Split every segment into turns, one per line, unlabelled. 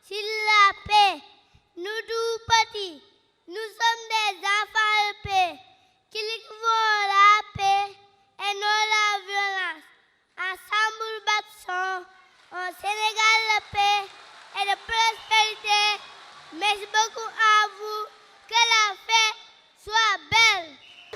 s'il la paix, nous tout petits, nous sommes des enfants de paix, qui livrent la paix et non la violence. Ensemble bâtissons un Sénégal de paix et de prospérité. Merci beaucoup à vous, que la fête soit belle.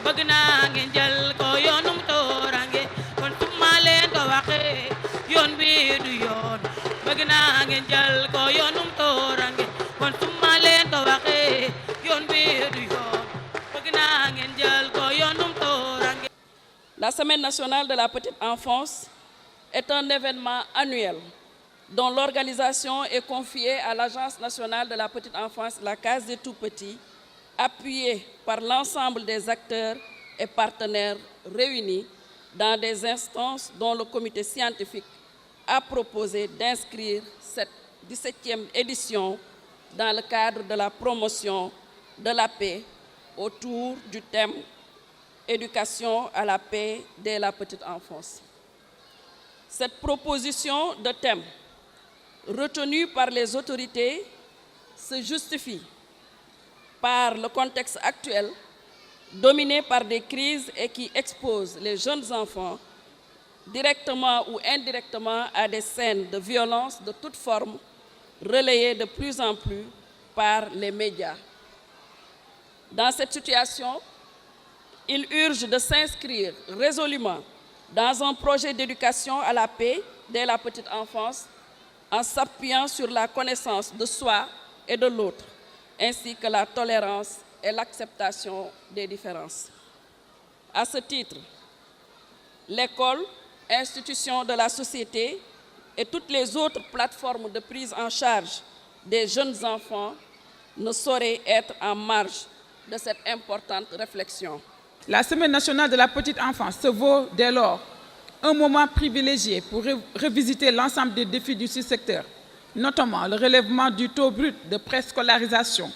bëgg naa ngeen jël ko yoonum toorange kon su ma leen ko waxee yoon bi du yoon bëgg naa ngeen jël ko yoonum toorange kon su ma leen ko waxee yoon bi du yoon bëgg naa ngeen jël ko yoonum toorange.
La Semaine nationale de la petite enfance est un événement annuel dont l'organisation est confiée à l'Agence nationale de la petite enfance, la Case des tout-petits, appuyée par l'ensemble des acteurs et partenaires réunis dans des instances dont le comité scientifique a proposé d'inscrire cette 17e édition dans le cadre de la promotion de la paix autour du thème « Éducation à la paix dès la petite enfance ». Cette proposition de thème, retenue par les autorités, se justifie par le contexte actuel, dominé par des crises et qui expose les jeunes enfants, directement ou indirectement, à des scènes de violence de toute forme, relayées de plus en plus par les médias. Dans cette situation, il urge de s'inscrire résolument dans un projet d'éducation à la paix dès la petite enfance, en s'appuyant sur la connaissance de soi et de l'autre, ainsi que la tolérance et l'acceptation des différences. À ce titre, l'école, institution de la société et toutes les autres plateformes de prise en charge des jeunes enfants ne sauraient être en marge de cette importante réflexion.
La Semaine nationale de la petite enfance se vaut dès lors un moment privilégié pour revisiter l'ensemble des défis du secteur, notamment le relèvement du taux brut de préscolarisation,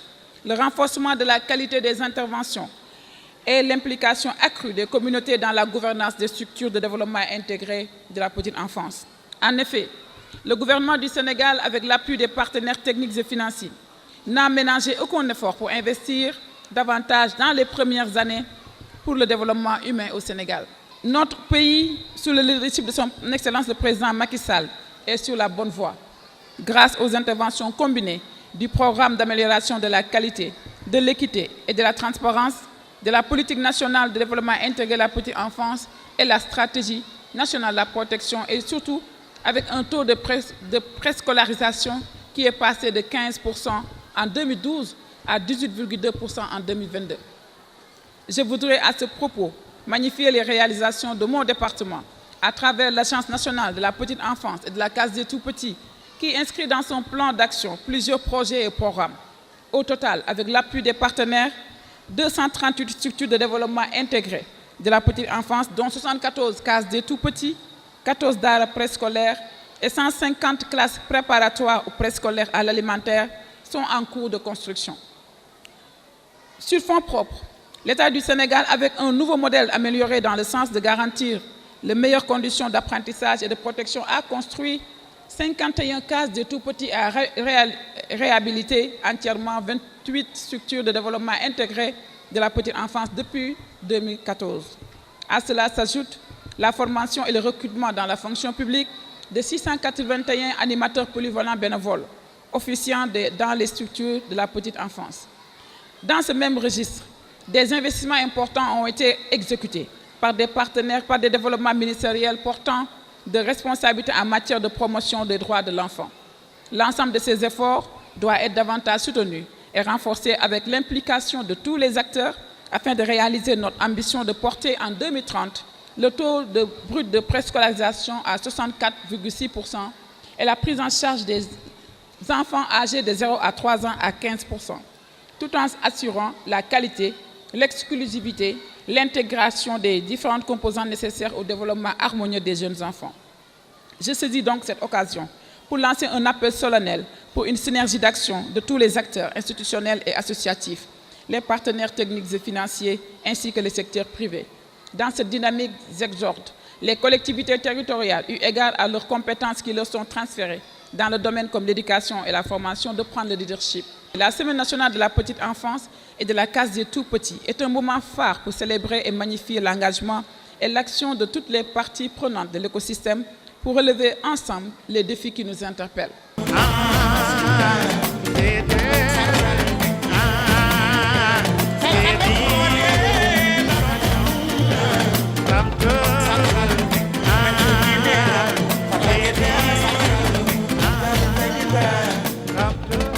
le renforcement de la qualité des interventions et l'implication accrue des communautés dans la gouvernance des structures de développement intégré de la petite enfance. En effet, le gouvernement du Sénégal, avec l'appui des partenaires techniques et financiers, n'a ménagé aucun effort pour investir davantage dans les premières années pour le développement humain au Sénégal. Notre pays, sous le leadership de son Excellence le Président Macky Sall, est sur la bonne voie, grâce aux interventions combinées du programme d'amélioration de la qualité, de l'équité et de la transparence, de la politique nationale de développement intégré de la petite enfance et la stratégie nationale de la protection, et surtout avec un taux de préscolarisation qui est passé de 15% en 2012 à 18,2% en 2022. Je voudrais à ce propos magnifier les réalisations de mon département à travers l'Agence nationale de la petite enfance et de la Case des tout-petits, qui inscrit dans son plan d'action plusieurs projets et programmes. Au total, avec l'appui des partenaires, 238 structures de développement intégré de la petite enfance, dont 74 cases des tout-petits, 14 daara préscolaires et 150 classes préparatoires ou préscolaires à l'alimentaire sont en cours de construction. Sur fonds propres, l'État du Sénégal, avec un nouveau modèle amélioré dans le sens de garantir les meilleures conditions d'apprentissage et de protection, a construit 51 cases de tout-petits à réhabiliter entièrement 28 structures de développement intégré de la petite enfance depuis 2014. À cela s'ajoute la formation et le recrutement dans la fonction publique de 681 animateurs polyvalents bénévoles, officiant dans les structures de la petite enfance. Dans ce même registre, des investissements importants ont été exécutés par des partenaires, par des développements ministériels portant de responsabilités en matière de promotion des droits de l'enfant. L'ensemble de ces efforts doit être davantage soutenu et renforcé avec l'implication de tous les acteurs afin de réaliser notre ambition de porter en 2030 le taux brut de préscolarisation à 64,6% et la prise en charge des enfants âgés de 0 à 3 ans à 15%, tout en assurant la qualité, l'exclusivité, l'intégration des différentes composantes nécessaires au développement harmonieux des jeunes enfants. Je saisis donc cette occasion pour lancer un appel solennel pour une synergie d'action de tous les acteurs institutionnels et associatifs, les partenaires techniques et financiers, ainsi que le secteur privé. Dans cette dynamique, j'exhorte les collectivités territoriales, eu égard à leurs compétences qui leur sont transférées, dans le domaine comme l'éducation et la formation de prendre le leadership. La Semaine nationale de la petite enfance et de la case des tout-petits est un moment phare pour célébrer et magnifier l'engagement et l'action de toutes les parties prenantes de l'écosystème pour relever ensemble les défis qui nous interpellent.
Come to